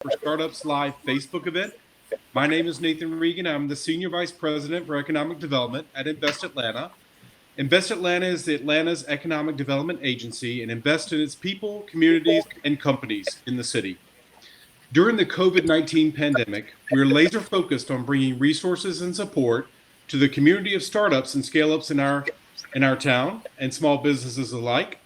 for Startups Live Facebook event. My name is Nathan Regan. I'm the Senior Vice President for Economic Development at Invest Atlanta. Invest Atlanta is Atlanta's economic development agency and invests in its people, communities, and companies in the city. During the COVID-19 pandemic, we're laser focused on bringing resources and support to the community of startups and scale-ups in our town and small businesses alike.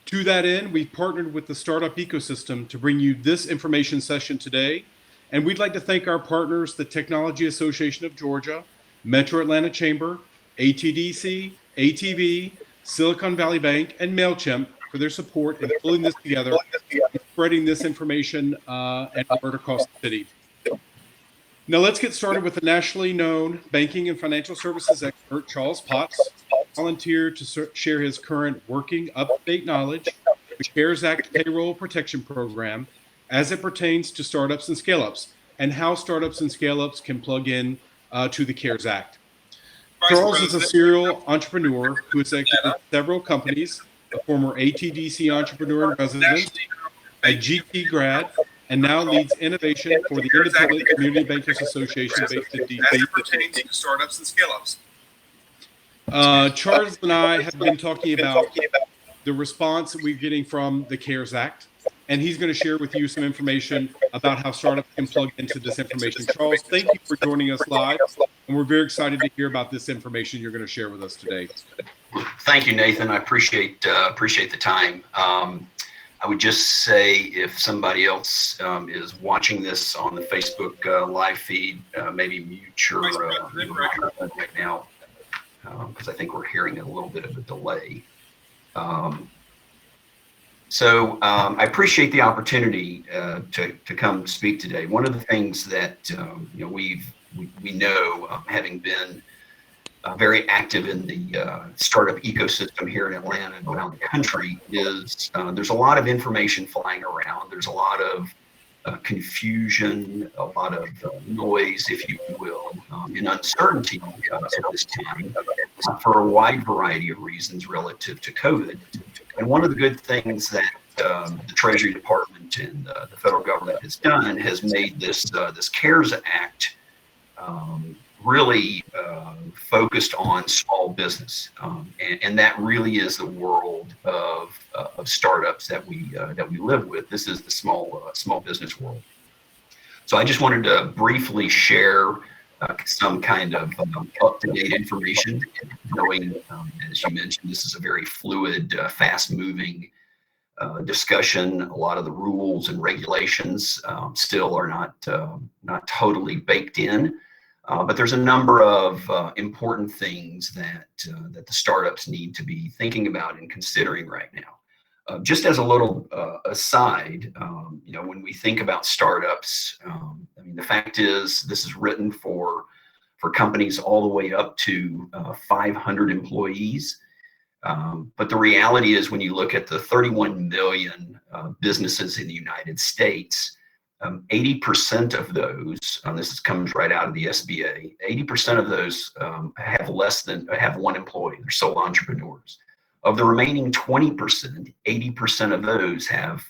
To that end, we've partnered with the startup ecosystem to bring you this information session today. And we'd like to thank our partners, the Technology Association of Georgia, Metro Atlanta Chamber, ATDC, ATV, Silicon Valley Bank, and Mailchimp for their support in pulling this together and spreading this information and word across the city. Now let's get started with the nationally known banking and financial services expert, Charles Potts, volunteered to share his current working up-to-date knowledge, the CARES Act Payroll Protection Program, as it pertains to startups and scale-ups, and how startups and scale-ups can plug in to the CARES Act. Charles is a serial entrepreneur who has exited several companies, a former ATDC entrepreneur in residence, a GT grad, and now leads innovation for the Independent Community Bankers Association based in DC. As it pertains to startups and scale-ups. Charles and I have been talking about the response that we're getting from the CARES Act, and he's going to share with you some information about how startups can plug into this information. Charles, thank you for joining us live, and we're very excited to hear about this information you're going to share with us today. Thank you, Nathan. I appreciate the time. I would just say if somebody else is watching this on the Facebook live feed, maybe mute your microphone right now, because I think we're hearing a little bit of a delay. So I appreciate the opportunity to come speak today. One of the things that we know, having been very active in the startup ecosystem here in Atlanta and around the country, is there's a lot of information flying around. There's a lot of confusion, a lot of noise, if you will, and uncertainty at this time for a wide variety of reasons relative to COVID. And one of the good things that the Treasury Department and the federal government has done has made this CARES Act really focused on small business, and that really is the world of startups that we live with. This is the small business world. So I just wanted to briefly share some kind of up-to-date information, knowing, as you mentioned, this is a very fluid, fast-moving discussion. A lot of the rules and regulations still are not totally baked in. But there's a number of important things that the startups need to be thinking about and considering right now. Just as a little aside, when we think about startups, I mean, the fact is this is written for companies all the way up to 500 employees. But the reality is, when you look at the 31 million businesses in the United States, 80% of those, this comes right out of the SBA, 80% of those have one employee. They're sole entrepreneurs. Of the remaining 20%, 80% of those have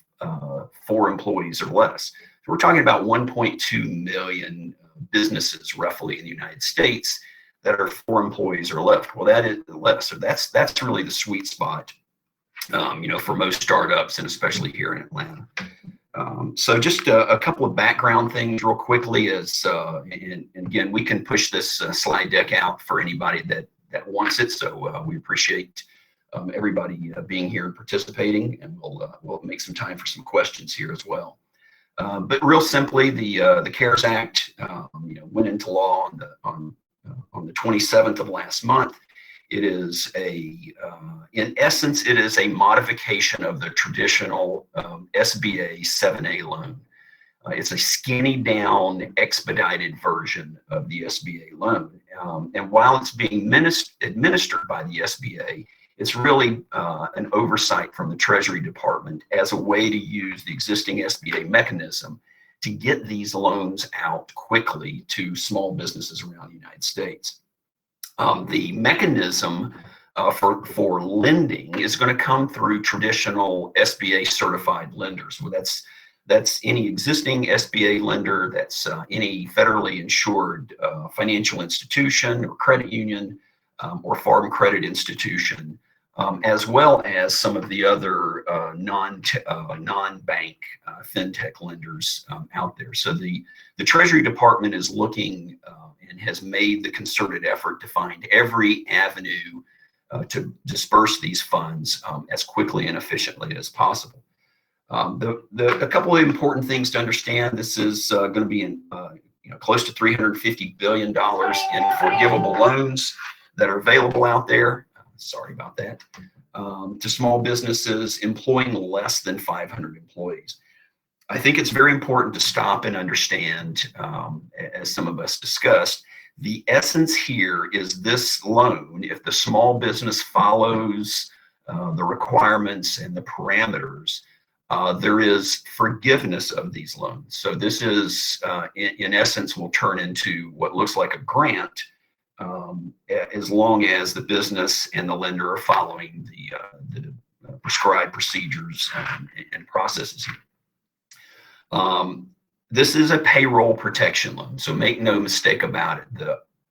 4 employees or less. So we're talking about 1.2 million businesses roughly in the United States that are 4 employees or less. Well, that is less. So that's really the sweet spot, for most startups, and especially here in Atlanta. So just a couple of background things real quickly is, and again, we can push this slide deck out for anybody that wants it. So we appreciate everybody being here and participating, and we'll make some time for some questions here as well. But real simply, the CARES Act went into law on the 27th of last month. It is in essence, it is a modification of the traditional SBA 7A loan. It's a skinny down, expedited version of the SBA loan. And while it's being administered by the SBA, it's really an oversight from the Treasury Department as a way to use the existing SBA mechanism to get these loans out quickly to small businesses around the United States. The mechanism for lending is going to come through traditional SBA certified lenders. Well, that's That's any existing SBA lender, that's any federally insured financial institution or credit union or farm credit institution, as well as some of the other non-bank fintech lenders out there. So the Treasury Department is looking and has made the concerted effort to find every avenue to disperse these funds as quickly and efficiently as possible. A couple of important things to understand: this is going to be in close to $350 billion in forgivable loans that are available out there. Sorry about that. To small businesses employing less than 500 employees. I think it's very important to stop and understand, as some of us discussed, the essence here is this loan, if the small business follows the requirements and the parameters, there is forgiveness of these loans. So this is, in essence, will turn into what looks like a grant, as long as the business and the lender are following the prescribed procedures and processes here. This is a payroll protection loan, so make no mistake about it.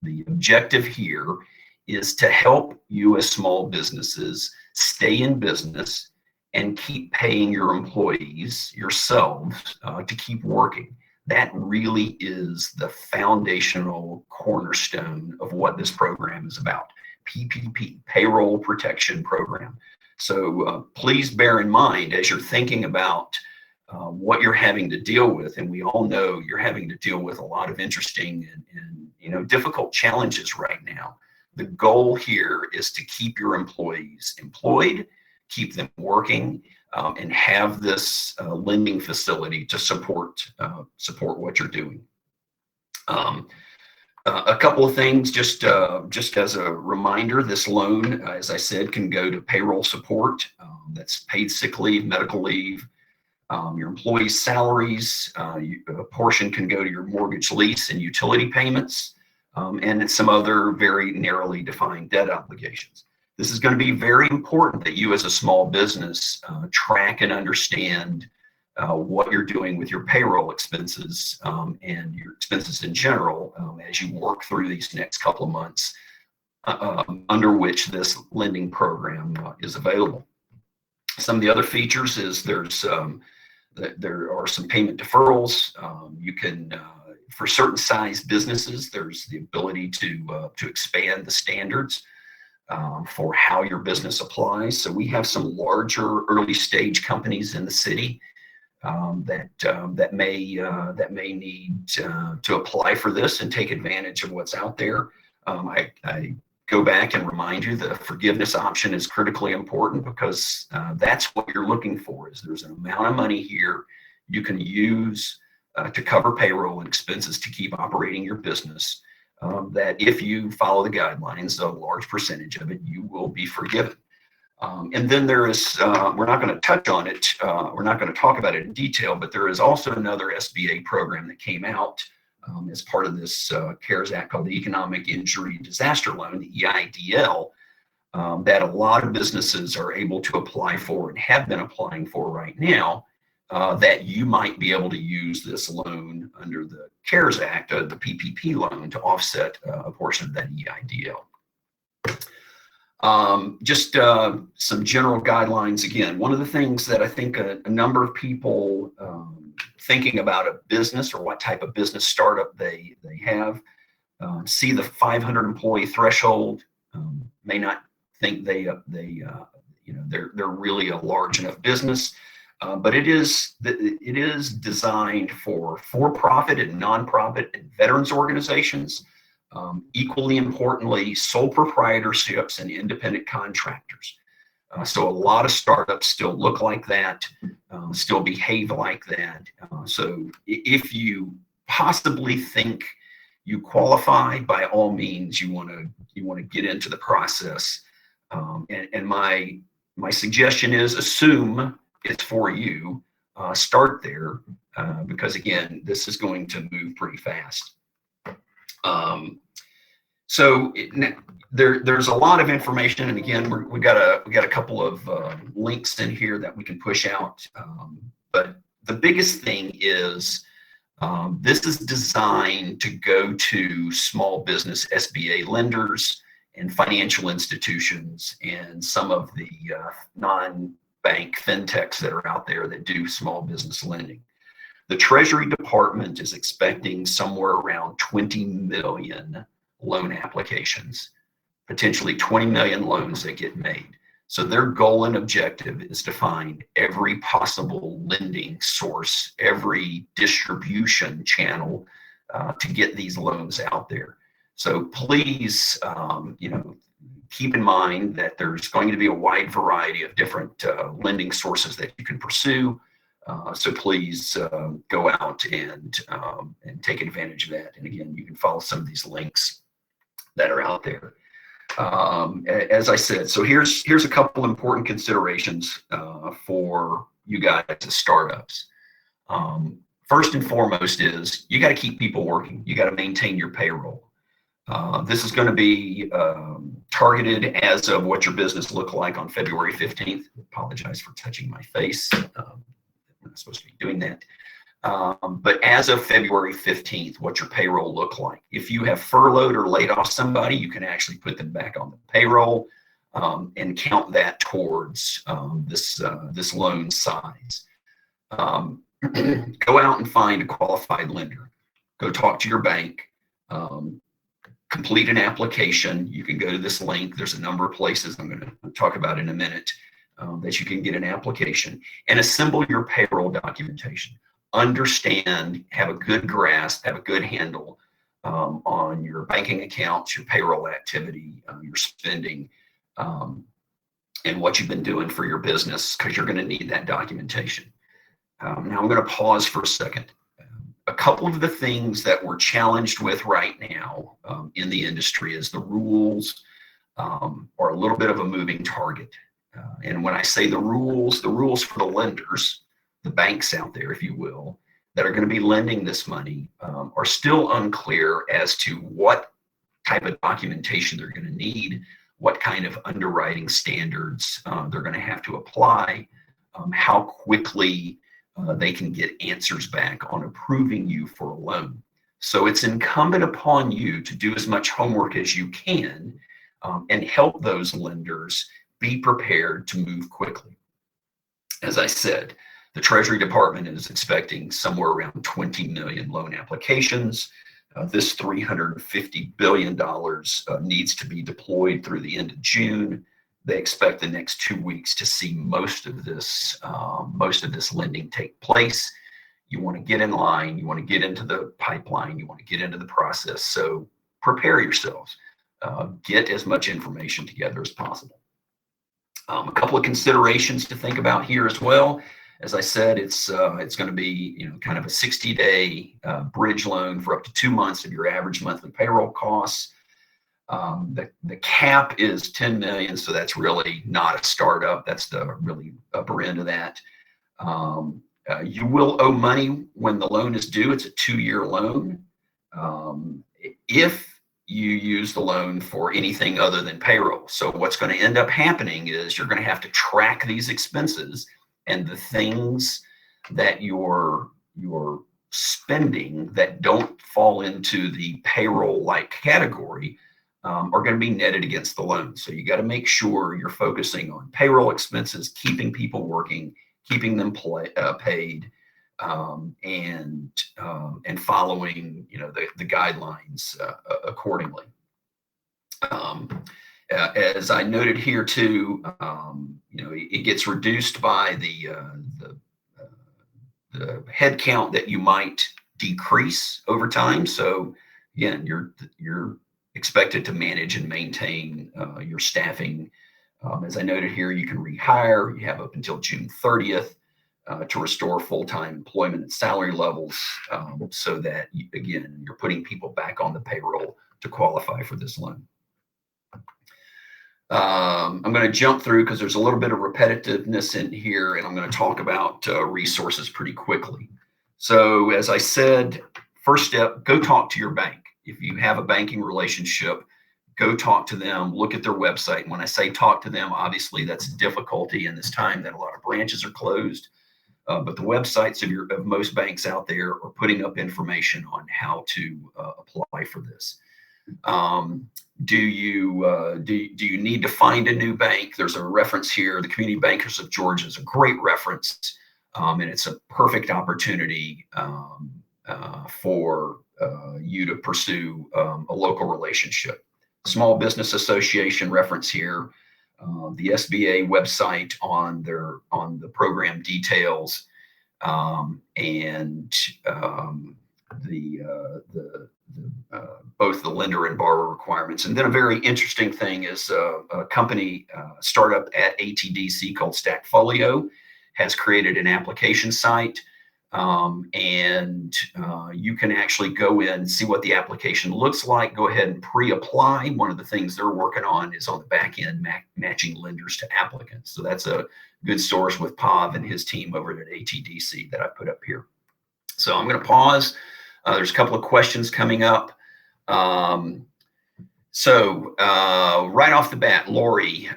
The objective here is to help you as small businesses stay in business and keep paying your employees, yourselves, to keep working. That really is the foundational cornerstone of what this program is about. PPP, Payroll Protection Program. So please bear in mind as you're thinking about what you're having to deal with, and we all know you're having to deal with a lot of interesting and difficult challenges right now. The goal here is to keep your employees employed, keep them working, and have this lending facility to support what you're doing. A couple of things, just as a reminder, this loan, as I said, can go to payroll support. That's paid sick leave, medical leave, your employees' salaries. A portion can go to your mortgage, lease, and utility payments, and some other very narrowly defined debt obligations. This is going to be very important that you as a small business track and understand what you're doing with your payroll expenses and your expenses in general as you work through these next couple of months under which this lending program is available. Some of the other features is there are some payment deferrals. You can, for certain size businesses, there's the ability to expand the standards for how your business applies. So we have some larger early stage companies in the city that may need to apply for this and take advantage of what's out there. I go back and remind you the forgiveness option is critically important, because that's what you're looking for. Is there's an amount of money here you can use to cover payroll and expenses to keep operating your business. That if you follow the guidelines, a large percentage of it you will be forgiven. And then there is, we're not going to touch on it, we're not going to talk about it in detail, but there is also another SBA program that came out as part of this CARES Act called the Economic Injury Disaster Loan, the EIDL, that a lot of businesses are able to apply for and have been applying for right now, that you might be able to use this loan under the CARES Act, the PPP loan, to offset a portion of that EIDL. Just some general guidelines. Again, one of the things that I think a number of people thinking about a business or what type of business startup they have see the 500 employee threshold, may not think they're really a large enough business, but it is designed for for-profit and nonprofit and veterans organizations. Equally importantly, sole proprietorships and independent contractors. So a lot of startups still look like that, still behave like that. So if you possibly think you qualify, by all means, you want to get into the process. And my suggestion is assume it's for you. Start there, because again, this is going to move pretty fast. So there's a lot of information, and again, we got a couple of links in here that we can push out. But the biggest thing is this is designed to go to small business SBA lenders and financial institutions and some of the non-bank fintechs that are out there that do small business lending. The Treasury Department is expecting somewhere around 20 million loan applications, potentially 20 million loans that get made. So their goal and objective is to find every possible lending source, every distribution channel to get these loans out there. So please, keep in mind that there's going to be a wide variety of different lending sources that you can pursue. So please go out and take advantage of that. And again, you can follow some of these links that are out there. As I said, so here's a couple important considerations for you guys as startups. First and foremost is you got to keep people working. You got to maintain your payroll. This is going to be targeted as of what your business looked like on February 15th. Apologize for touching my face. I'm not supposed to be doing that. But as of February 15th, what your payroll look like. If you have furloughed or laid off somebody, you can actually put them back on the payroll and count that towards this loan size. Go out and find a qualified lender. Go talk to your bank. Complete an application. You can go to this link. There's a number of places I'm going to talk about in a minute that you can get an application and assemble your payroll documentation. Understand, have a good grasp, have a good handle on your banking accounts, your payroll activity, your spending, and what you've been doing for your business, because you're going to need that documentation. Now I'm going to pause for a second. A couple of the things that we're challenged with right now in the industry is the rules are a little bit of a moving target. And when I say the rules for the lenders, the banks out there, if you will, that are going to be lending this money are still unclear as to what type of documentation they're going to need, what kind of underwriting standards they're going to have to apply, how quickly they can get answers back on approving you for a loan. So it's incumbent upon you to do as much homework as you can and help those lenders be prepared to move quickly. As I said, the Treasury Department is expecting somewhere around 20 million loan applications. This $350 billion needs to be deployed through the end of June. They expect the next 2 weeks to see most of this lending take place. You want to get in line. You want to get into the pipeline. You want to get into the process. So prepare yourselves. Get as much information together as possible. A couple of considerations to think about here as well. As I said, it's going to be kind of a 60-day bridge loan for up to 2 months of your average monthly payroll costs. The cap is 10 million, so that's really not a startup. That's the really upper end of that. You will owe money when the loan is due. It's a 2-year loan. If you use the loan for anything other than payroll. So what's going to end up happening is you're going to have to track these expenses, and the things that you're spending that don't fall into the payroll-like category are going to be netted against the loan. So you got to make sure you're focusing on payroll expenses, keeping people working, keeping them paid, and following the guidelines accordingly. As I noted here too, it gets reduced by the head count that you might decrease over time. So again, you're expected to manage and maintain your staffing. As I noted here, you can rehire. You have up until June 30th to restore full-time employment and salary levels so that, you're putting people back on the payroll to qualify for this loan. I'm going to jump through because there's a little bit of repetitiveness in here, and I'm going to talk about resources pretty quickly. So as I said, first step, go talk to your bank. If you have a banking relationship, go talk to them, look at their website. And when I say talk to them, obviously that's a difficulty in this time that a lot of branches are closed. but the websites of most banks out there are putting up information on how to apply for this. Do you need to find a new bank? There's a reference here. The Community Bankers of Georgia is a great reference, and it's a perfect opportunity for you to pursue a local relationship. Small Business Association reference here. The SBA website on the program details, and both the lender and borrower requirements. And then a very interesting thing is a company startup at ATDC called Stackfolio has created an application site, and you can actually go in and see what the application looks like. Go ahead and pre-apply. One of the things they're working on is on the back end matching lenders to applicants. So that's a good source with Pav and his team over at ATDC that I put up here. So I'm going to pause. There's a couple of questions coming up. So right off the bat, Lori,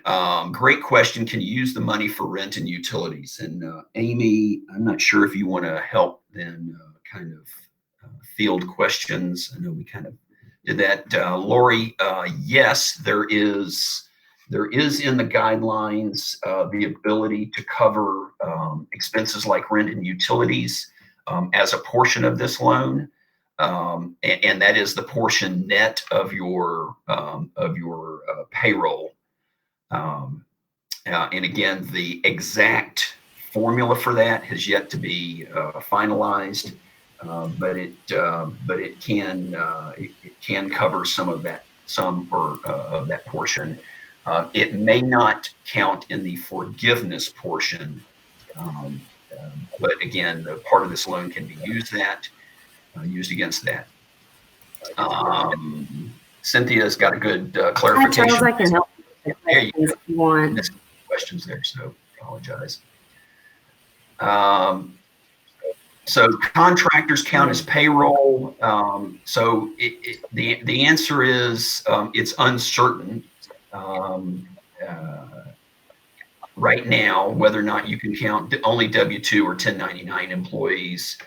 great question. Can you use the money for rent and utilities? And Amy, I'm not sure if you want to help then kind of field questions. I know we kind of did that. Lori, yes, there is in the guidelines the ability to cover expenses like rent and utilities as a portion of this loan. And that is the portion net of your payroll. And again, the exact formula for that has yet to be finalized, but it can cover some of that, of that portion. It may not count in the forgiveness portion, but again, the part of this loan can be used against that. Cynthia's got a good clarification. Hi, Charles, I can help you if you want. Questions there, so apologize. So contractors count as payroll. So the answer is it's uncertain right now whether or not you can count only W-2 or 1099 employees.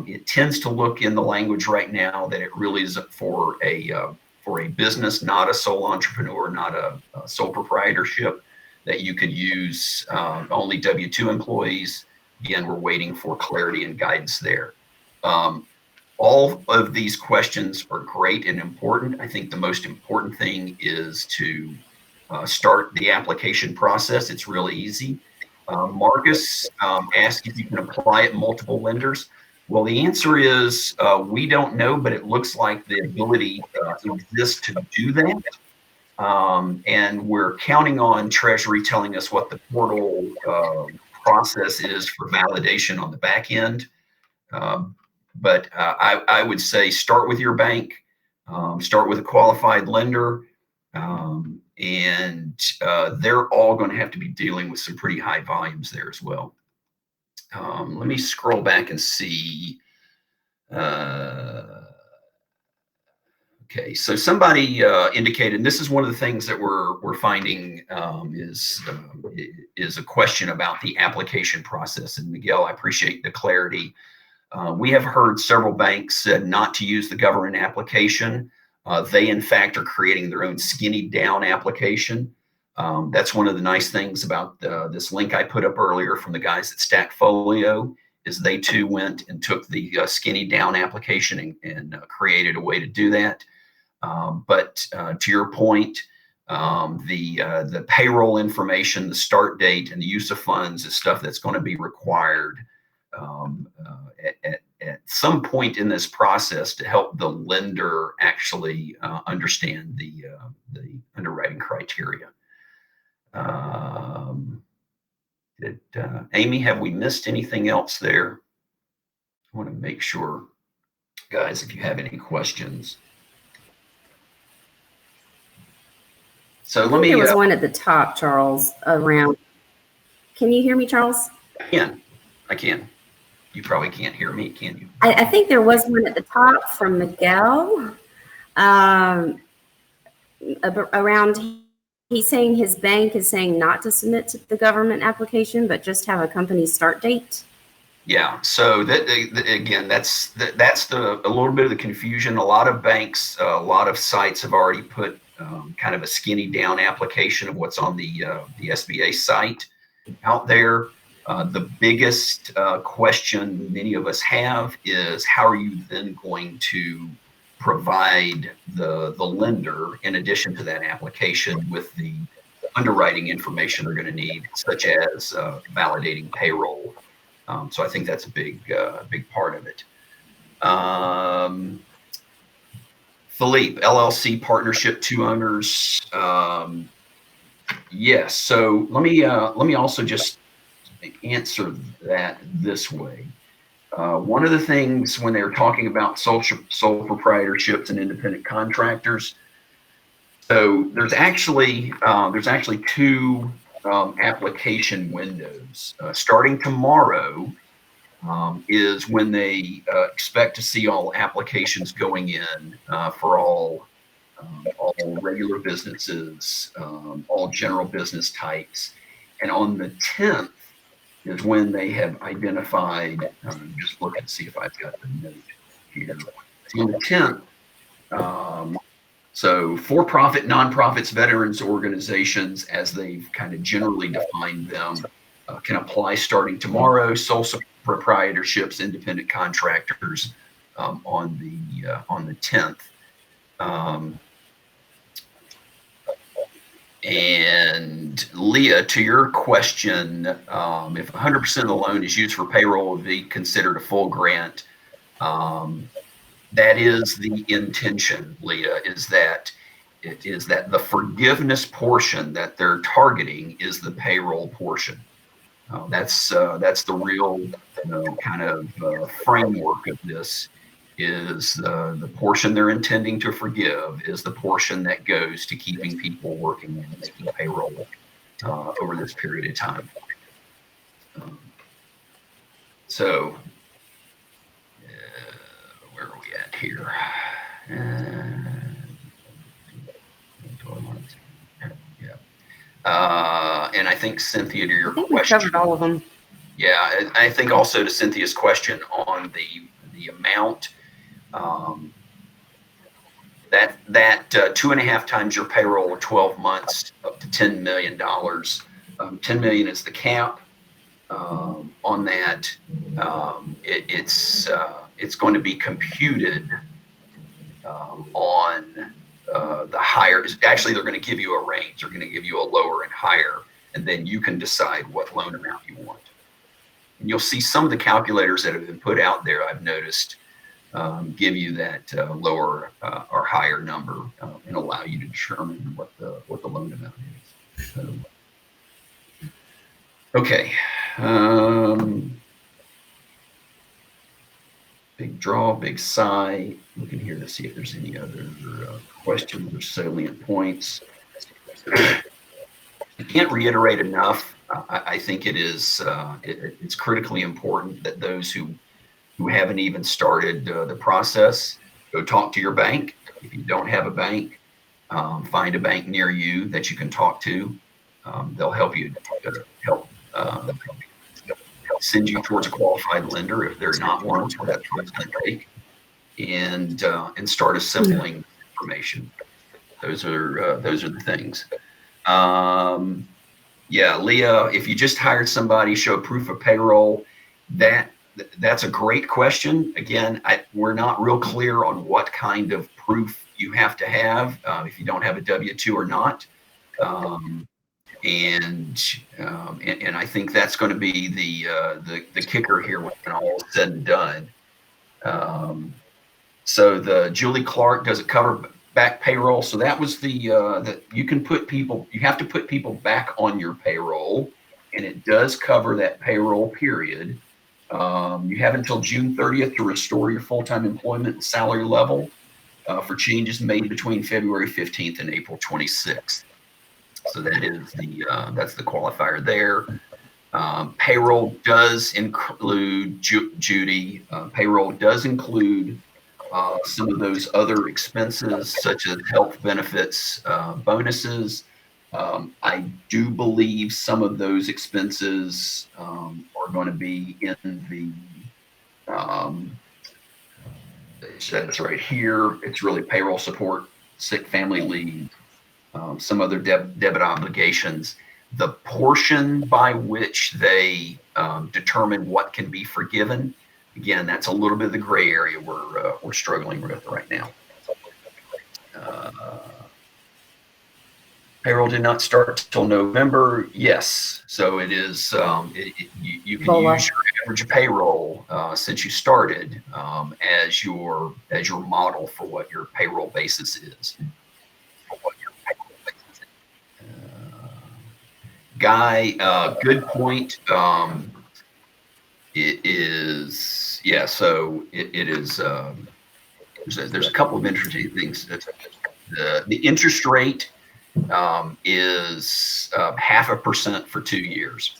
It tends to look in the language right now that it really is for a business, not a sole entrepreneur, not a sole proprietorship, that you could use only W-2 employees. Again, we're waiting for clarity and guidance there. All of these questions are great and important. I think the most important thing is to start the application process. It's really easy. Marcus asked if you can apply at multiple lenders. Well, the answer is we don't know, but it looks like the ability exists to do that. And we're counting on Treasury telling us what the portal process is for validation on the back end. But I would say start with your bank, start with a qualified lender, and they're all going to have to be dealing with some pretty high volumes there as well. Let me scroll back and see. Okay, so somebody indicated, and this is one of the things that we're finding is a question about the application process. And Miguel, I appreciate the clarity. We have heard several banks said not to use the government application. They, in fact, are creating their own skinny down application. That's one of the nice things about this link I put up earlier from the guys at Stackfolio, is they too went and took the skinny down application and created a way to do that. But to your point, the payroll information, the start date, and the use of funds is stuff that's going to be required at some point in this process to help the lender actually understand the underwriting criteria. Amy, have we missed anything else there? I want to make sure, guys, if you have any questions. So let me. There was one at the top, Charles, around. Can you hear me, Charles? I can. You probably can't hear me, can you? I think there was one at the top from Miguel around. He's saying his bank is saying not to submit to the government application, but just have a company start date. Yeah. So again, that's a little bit of the confusion. A lot of banks, a lot of sites have already put kind of a skinny down application of what's on the SBA site out there. The biggest question many of us have is how are you then going to provide the lender, in addition to that application, with the underwriting information they're going to need, such as validating payroll. So I think that's a big part of it. Philippe, LLC partnership, 2 owners. Yes. So let me also just answer that this way. One of the things when they were talking about sole proprietorships and independent contractors, so there's actually 2 application windows. Starting tomorrow is when they expect to see all applications going in for all regular businesses, all general business types. And on the 10th is when they have identified, just look and see if I've got the note here. So on the 10th, so for-profit, nonprofits, veterans organizations, as they've kind of generally defined them, can apply starting tomorrow. Sole proprietorships, independent contractors on the 10th. And Leah, to your question, if 100% of the loan is used for payroll, it would be considered a full grant. That is the intention, Leah, is that the forgiveness portion that they're targeting is the payroll portion. That's the real kind of framework of this. Is the portion they're intending to forgive is the portion that goes to keeping people working and making payroll over this period of time. So where are we at here? And I think Cynthia, to your question, we covered all of them. Yeah, I think also to Cynthia's question on the amount. That 2.5 times your payroll or 12 months up to $10 million. 10 million is the cap on that. It's going to be computed on the higher. Actually, they're going to give you a range. They're going to give you a lower and higher, and then you can decide what loan amount you want. And you'll see some of the calculators that have been put out there, I've noticed, give you that lower or higher number and allow you to determine what the loan amount is. So, okay. Big draw, big sigh. Looking here to see if there's any other questions or salient points. I can't reiterate enough. I think it is it's critically important that those who haven't even started the process, go talk to your bank. If you don't have a bank, find a bank near you that you can talk to. They'll help you send you towards a qualified lender if they're not one. That's what it's going to take, and start assembling information. Those are the things. Yeah, Leah, if you just hired somebody, show proof of payroll. That's a great question. Again, we're not real clear on what kind of proof you have to have if you don't have a W-2 or not. And I think that's going to be the kicker here when all is said and done. So the Julie Clark, does it cover back payroll? So that was that you can put people, you have to put people back on your payroll, and it does cover that payroll period. You have until June 30th to restore your full-time employment and salary level for changes made between February 15th and April 26th. So that is that's the qualifier there. Payroll does include, Judy, payroll does include some of those other expenses such as health benefits, bonuses, I do believe some of those expenses are going to be in the, it says right here, it's really payroll support, sick family leave, some other debit obligations. The portion by which they determine what can be forgiven, again, that's a little bit of the gray area we're struggling with right now. Payroll did not start till November. Yes, so it is. You can use your average payroll since you started as your model for what your payroll basis is. Guy, good point. It is, yeah. So it is. There's a couple of interesting things. The interest rate is 0.5% for 2 years.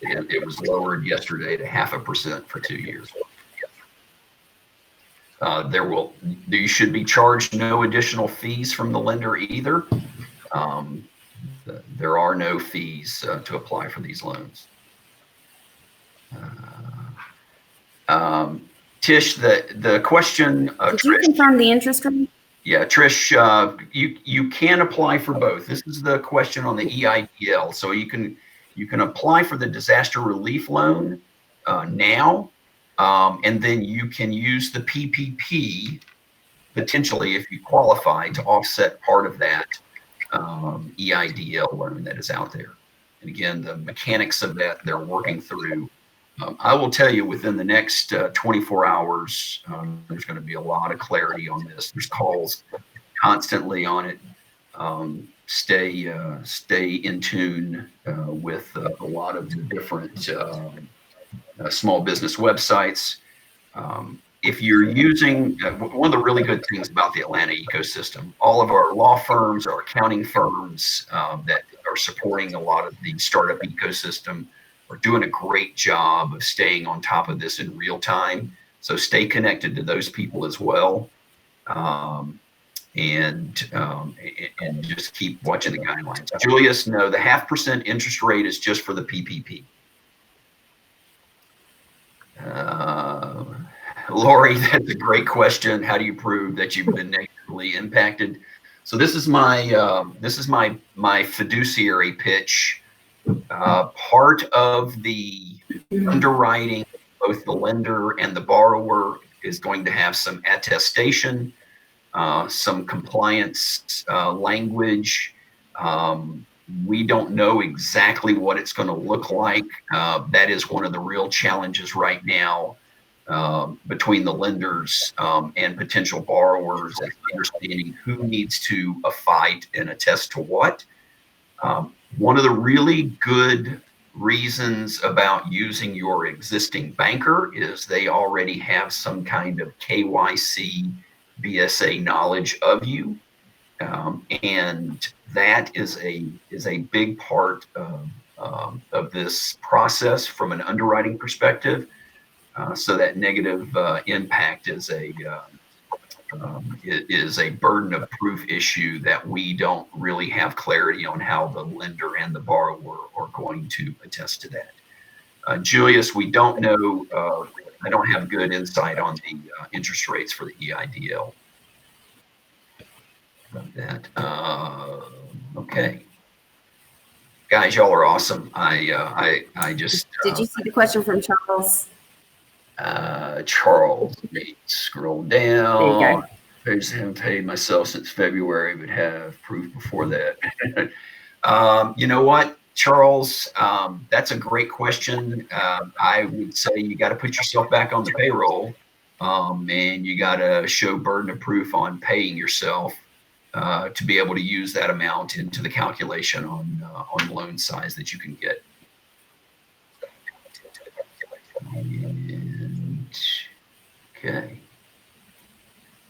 It was lowered yesterday to 0.5% for 2 years. You should be charged no additional fees from the lender either. There are no fees to apply for these loans. Tish, the question. Did you confirm the interest rate? Yeah, Trish, you can apply for both. This is the question on the EIDL. So you can apply for the disaster relief loan now, and then you can use the PPP potentially if you qualify to offset part of that EIDL loan that is out there. And again, the mechanics of that they're working through. I will tell you within the next 24 hours, there's going to be a lot of clarity on this. There's calls constantly on it. Stay in tune with a lot of the different small business websites. If you're using one of the really good things about the Atlanta ecosystem, all of our law firms, our accounting firms that are supporting a lot of the startup ecosystem are doing a great job of staying on top of this in real time. So stay connected to those people as well, and just keep watching the guidelines. Julius, no, the 0.5% interest rate is just for the PPP. Lori, that's a great question. How do you prove that you've been negatively impacted? So this is my fiduciary pitch. Part of the underwriting, both the lender and the borrower is going to have some attestation, some compliance language. We don't know exactly what it's going to look like. That is one of the real challenges right now between the lenders and potential borrowers, and understanding who needs to fight and attest to what. One of the really good reasons about using your existing banker is they already have some kind of KYC, BSA knowledge of you, and that is a big part of this process from an underwriting perspective. So that negative impact is a burden of proof issue that we don't really have clarity on how the lender and the borrower are going to attest to that. Julius, we don't know. I don't have good insight on the interest rates for the EIDL. About that. Okay. Guys, y'all are awesome. I just. Did you see the question from Charles? Charles, let me scroll down. There you go. I just haven't paid myself since February, but have proof before that. You know what, Charles? That's a great question. I would say you got to put yourself back on the payroll, and you got to show burden of proof on paying yourself to be able to use that amount into the calculation on loan size that you can get. Okay.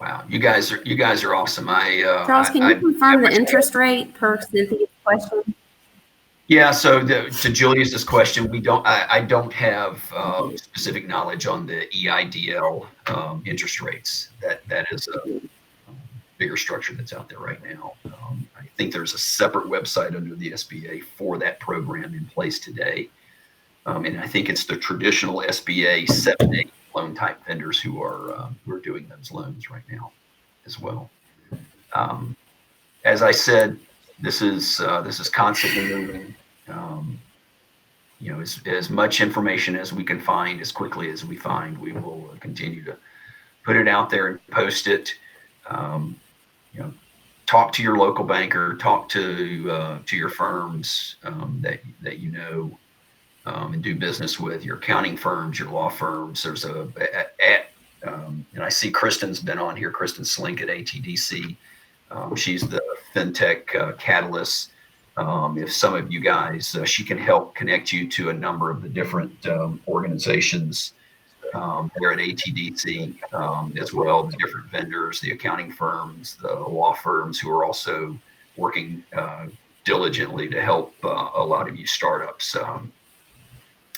Wow, you guys are awesome. Charles, can you confirm the interest rate per Cynthia's question? Yeah. So to Julius's question, I don't have specific knowledge on the EIDL interest rates. That is bigger structure that's out there right now. I think there's a separate website under the SBA for that program in place today. And I think it's the traditional SBA 7(a) loan type vendors who are doing those loans right now as well. As I said, this is constantly moving. As much information as we can find, as quickly as we find, we will continue to put it out there and post it. Talk to your local banker, talk to your firms that you know and do business with, your accounting firms, your law firms. There's and I see Kristen's been on here, Kristen Slink at ATDC. She's the FinTech catalyst. If some of you guys, she can help connect you to a number of the different organizations there at ATDC, as well, the different vendors, the accounting firms, the law firms who are also working diligently to help a lot of you startups.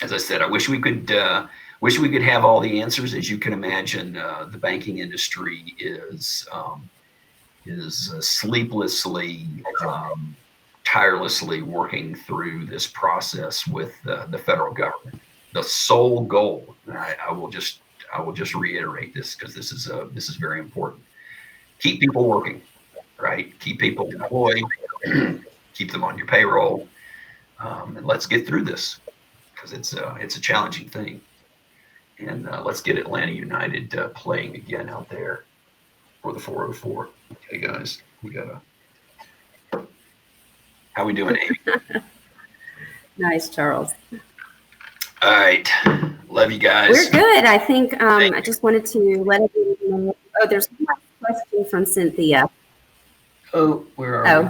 As I said, I wish we could have all the answers. As you can imagine, the banking industry is sleeplessly, tirelessly working through this process with the federal government. The sole goal, and I will just reiterate this because this is very important. Keep people working, right? Keep people employed, keep them on your payroll, and let's get through this because it's a challenging thing. And let's get Atlanta United playing again out there for the 404. Okay, guys, how we doing, Amy? Nice, Charles. All right. Love you guys. We're good. I think I just wanted to let everyone know. Oh, there's one question from Cynthia. Oh, where are we?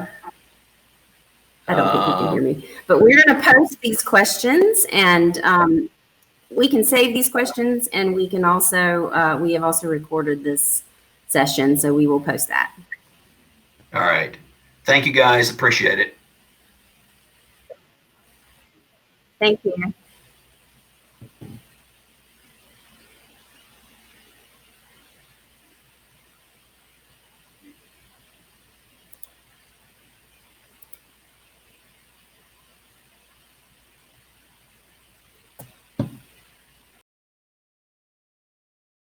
I don't think you can hear me. But we're going to post these questions, and we can save these questions, and we can also, we have also recorded this session, so we will post that. All right. Thank you, guys. Appreciate it. Thank you.